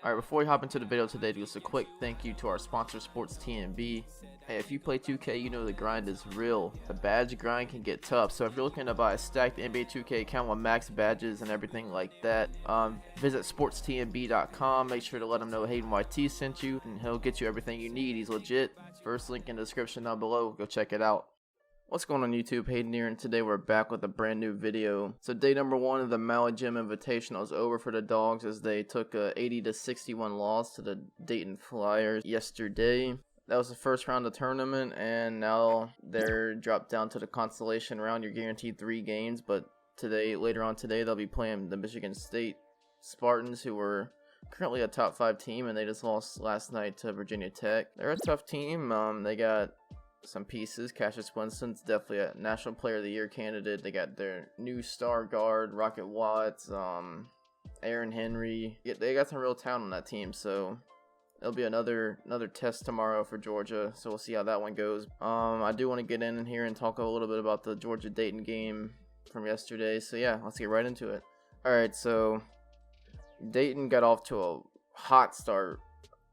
Alright, before we hop into the video today, just a quick thank you to our sponsor, Sports TNB. Hey, if you play 2K, you know the grind is real. The badge grind can get tough, so if you're looking to buy a stacked NBA 2K account with max badges and everything like that, visit sportstnb.com. Make sure to let him know Hayden YT sent you, and he'll get you everything you need. He's legit. First link in the description down below. Go check it out. What's going on YouTube? Hayden here, and today we're back with a brand new video. So day number 1 of the Maui Gym Invitational is over for the Dogs as they took a 80-61 loss to the Dayton Flyers yesterday. That was the first round of the tournament, and now they're dropped down to the consolation round. You're guaranteed 3 games, but later on today, they'll be playing the Michigan State Spartans, who were currently a top 5 team, and they just lost last night to Virginia Tech. They're a tough team. They got some pieces. Cassius Winston's definitely a National Player of the Year candidate. They got their new star guard, Rocket Watts, Aaron Henry. They got some real talent on that team, so it'll be another test tomorrow for Georgia, so we'll see how that one goes. I do want to get in here and talk a little bit about the Georgia-Dayton game from yesterday, so yeah, let's get right into it. Alright, so Dayton got off to a hot start.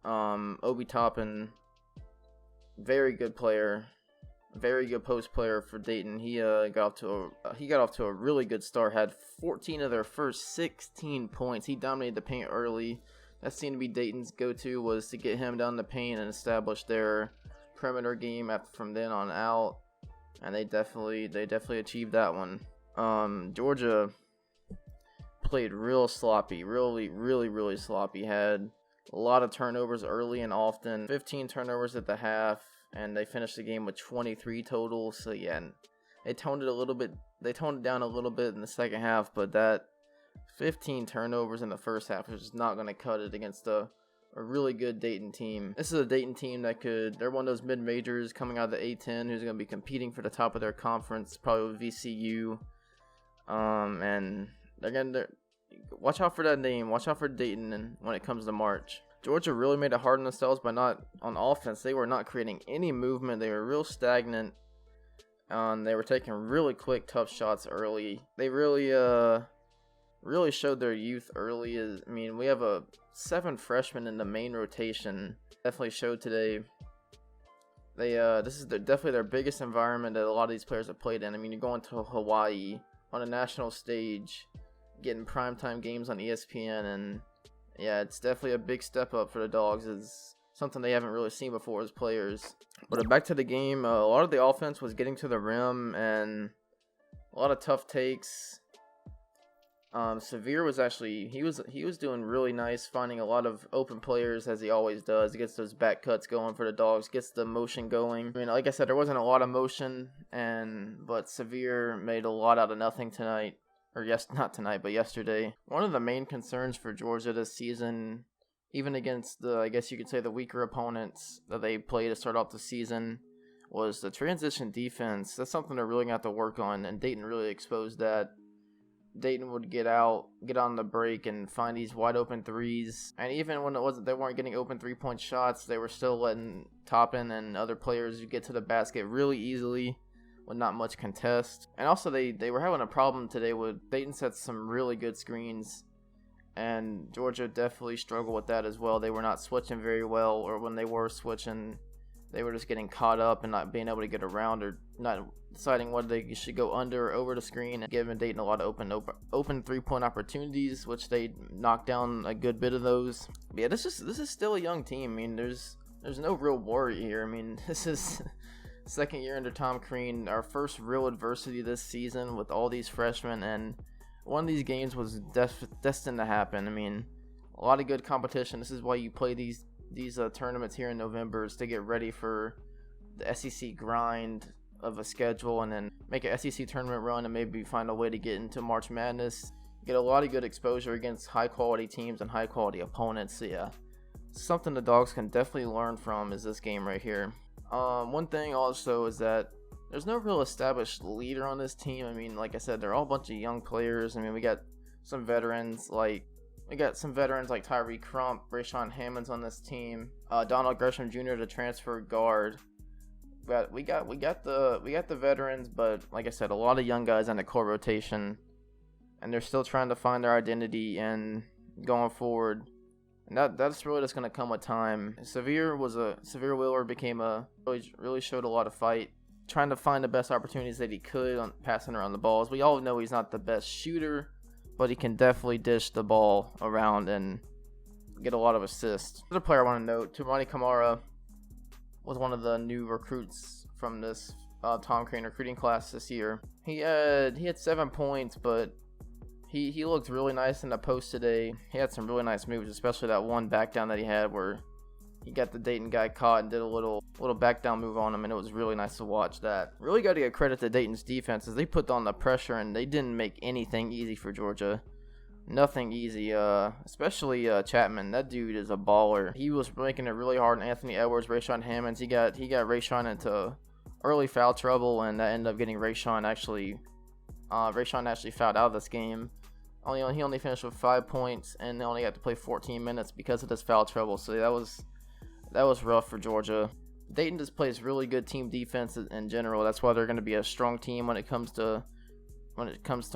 Obi Toppin, very good player, very good post player for Dayton. He got off to a really good start. Had 14 of their first 16 points. He dominated the paint early. That seemed to be Dayton's go-to, was to get him down the paint and establish their perimeter game from then on out. And they definitely achieved that one. Georgia played real sloppy, really sloppy. Had a lot of turnovers early and often. 15 turnovers at the half, and they finished the game with 23 total. So yeah, they toned it down a little bit in the second half, but that 15 turnovers in the first half is just not going to cut it against a really good Dayton team. This is a Dayton team they're one of those mid-majors coming out of the A10 who's going to be competing for the top of their conference, probably with VCU. And they're going to watch out for that name. Watch out for Dayton and when it comes to March. Georgia really made it hard on themselves by not on offense. They were not creating any movement. They were real stagnant. They were taking really quick, tough shots early. They really showed their youth early. We have 7 freshmen in the main rotation. Definitely showed today. This is definitely their biggest environment that a lot of these players have played in. You're going to Hawaii on a national stage, getting primetime games on ESPN, and yeah, it's definitely a big step up for the Dogs. It's something they haven't really seen before as players. But back to the game, a lot of the offense was getting to the rim and a lot of tough takes. Severe was actually he was doing really nice, finding a lot of open players as he always does. He gets those back cuts going for the Dogs, gets the motion going. Like I said, there wasn't a lot of motion, but Severe made a lot out of nothing tonight. Or not tonight, but yesterday. One of the main concerns for Georgia this season, even against I guess you could say the weaker opponents that they play to start off the season, was the transition defense. That's something they're really going to have to work on, and Dayton really exposed that. Dayton would get on the break and find these wide open threes, and even when they weren't getting open 3-point shots, they were still letting Toppin and other players get to the basket really easily with not much contest. And also they were having a problem today with Dayton set some really good screens, and Georgia definitely struggled with that as well. They were not switching very well, or when they were switching, they were just getting caught up and not being able to get around, or not deciding whether they should go under or over the screen, and giving Dayton a lot of open 3-point opportunities, which they knocked down a good bit of those. But yeah, this is still a young team. There's no real worry here. This is second year under Tom Crean, our first real adversity this season with all these freshmen, and one of these games was destined to happen. A lot of good competition. This is why you play these tournaments here in November, is to get ready for the SEC grind of a schedule, and then make an SEC tournament run, and maybe find a way to get into March Madness. Get a lot of good exposure against high quality teams and high quality opponents. So yeah, something the Dogs can definitely learn from is this game right here. One thing also is that there's no real established leader on this team. Like I said, they're all a bunch of young players. We got some veterans like Tyree Crump, Rayshawn Hammond's on this team. Donald Gresham Jr., the transfer guard. But we got the veterans, but like I said, a lot of young guys on the core rotation, and they're still trying to find their identity and going forward. And that's really just gonna come with time. Severe Wheeler became really showed a lot of fight, trying to find the best opportunities that he could on passing around the balls. We all know he's not the best shooter, but he can definitely dish the ball around and get a lot of assists. Another player I want to note, Toumani Camara was one of the new recruits from this Tom Crane recruiting class this year. He had 7 points, but he looked really nice in the post today. He had some really nice moves, especially that one back down that he had where he got the Dayton guy caught and did a little back down move on him, and it was really nice to watch that. Really got to give credit to Dayton's defense as they put on the pressure and they didn't make anything easy for Georgia. Nothing easy, especially Chapman. That dude is a baller. He was making it really hard on Anthony Edwards, Rayshawn Hammonds. He got Rayshawn into early foul trouble, and that ended up getting Rayshawn actually fouled out of this game. He only finished with 5 points, and they only got to play 14 minutes because of this foul trouble. So that was rough for Georgia. Dayton just plays really good team defense in general. That's why they're going to be a strong team when it comes to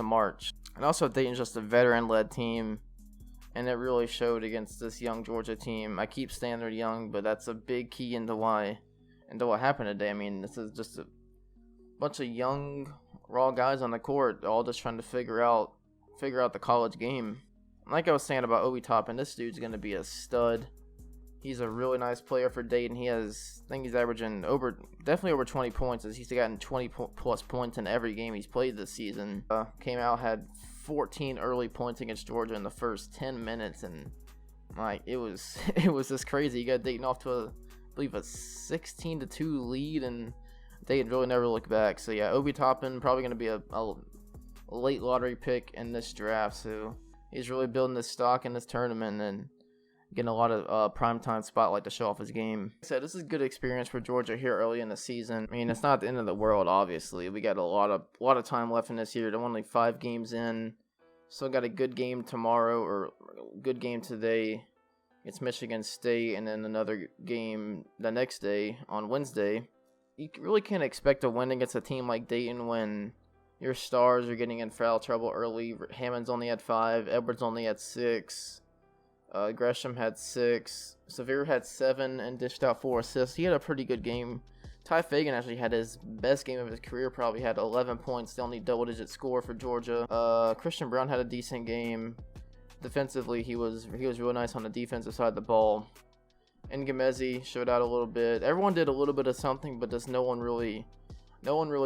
March. And also, Dayton's just a veteran-led team, and it really showed against this young Georgia team. I keep saying they're young, but that's a big key into what happened today. I mean, this is just a bunch of young, raw guys on the court, all just trying to figure out the college game. Like I was saying about Obi Toppin, this dude's gonna be a stud. He's a really nice player for Dayton. I think he's averaging definitely over 20 points, as he's gotten 20 plus points in every game he's played this season. Came out, had 14 early points against Georgia in the first 10 minutes, and like it was just crazy. He got Dayton off to I believe a 16-2 lead, and Dayton really never looked back. So yeah, Obi Toppin probably gonna be a late lottery pick in this draft. So he's really building his stock in this tournament and getting a lot of primetime spotlight to show off his game. Like I said, this is a good experience for Georgia here early in the season. I mean, it's not the end of the world, obviously. We got a lot of time left in this year. They're only 5 games in. Still got a good game tomorrow, or a good game today. It's Michigan State, and then another game the next day on Wednesday. You really can't expect a win against a team like Dayton when your stars are getting in foul trouble early. Hammond's only had 5, Edwards only had 6. Gresham had 6. Severe had 7 and dished out 4 assists. He had a pretty good game. Ty Fagan actually had his best game of his career, probably had 11 points, the only double-digit score for Georgia. Christian Brown had a decent game. Defensively, he was real nice on the defensive side of the ball. And Gamezi showed out a little bit. Everyone did a little bit of something, but just no one really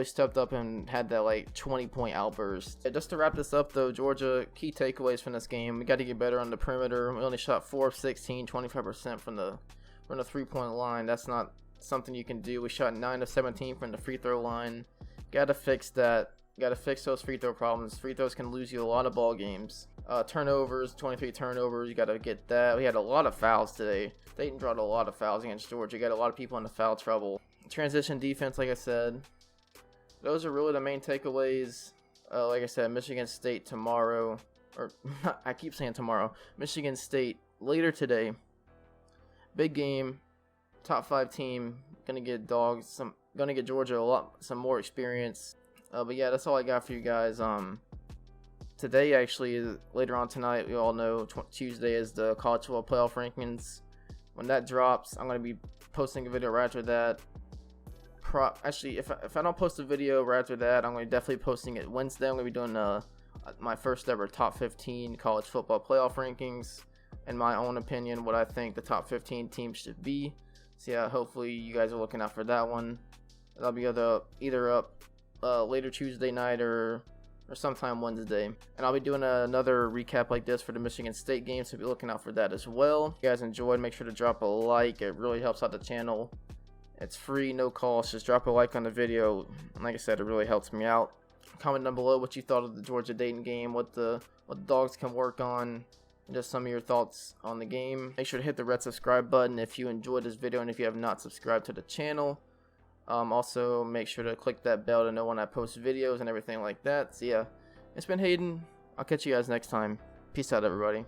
stepped up and had that like 20-point outburst. Just to wrap this up though, Georgia, key takeaways from this game: we got to get better on the perimeter. We only shot 4 of 16, 25% from the 3-point line. That's not something you can do. We shot 9 of 17 from the free throw line. Got to fix that. Got to fix those free throw problems. Free throws can lose you a lot of ball games. Turnovers, 23 turnovers. You got to get that. We had a lot of fouls today. Dayton brought a lot of fouls against Georgia. Got a lot of people into foul trouble. Transition defense, like I said. Those are really the main takeaways. Like I said, Michigan State tomorrow. Or, I keep saying tomorrow. Michigan State later today. Big game. Top 5 team. Gonna get gonna get Georgia some more experience. But yeah, that's all I got for you guys. Today, actually, later on tonight, we all know Tuesday is the college football playoff rankings. When that drops, I'm going to be posting a video right after that. Actually, if I don't post a video right after that, I'm going to definitely posting it Wednesday. I'm going to be doing my first ever top 15 college football playoff rankings. In my own opinion, what I think the top 15 teams should be. So yeah, hopefully you guys are looking out for that one. That'll be either up later Tuesday night or sometime Wednesday. And I'll be doing another recap like this for the Michigan State game, so be looking out for that as well. If you guys enjoyed, make sure to drop a like. It really helps out the channel. It's free, no cost. Just drop a like on the video. And like I said, it really helps me out. Comment down below what you thought of the Georgia Dayton game, what the dogs can work on, and just some of your thoughts on the game. Make sure to hit the red subscribe button if you enjoyed this video and if you have not subscribed to the channel. Also, make sure to click that bell to know when I post videos and everything like that. So yeah, it's been Hayden. I'll catch you guys next time. Peace out, everybody.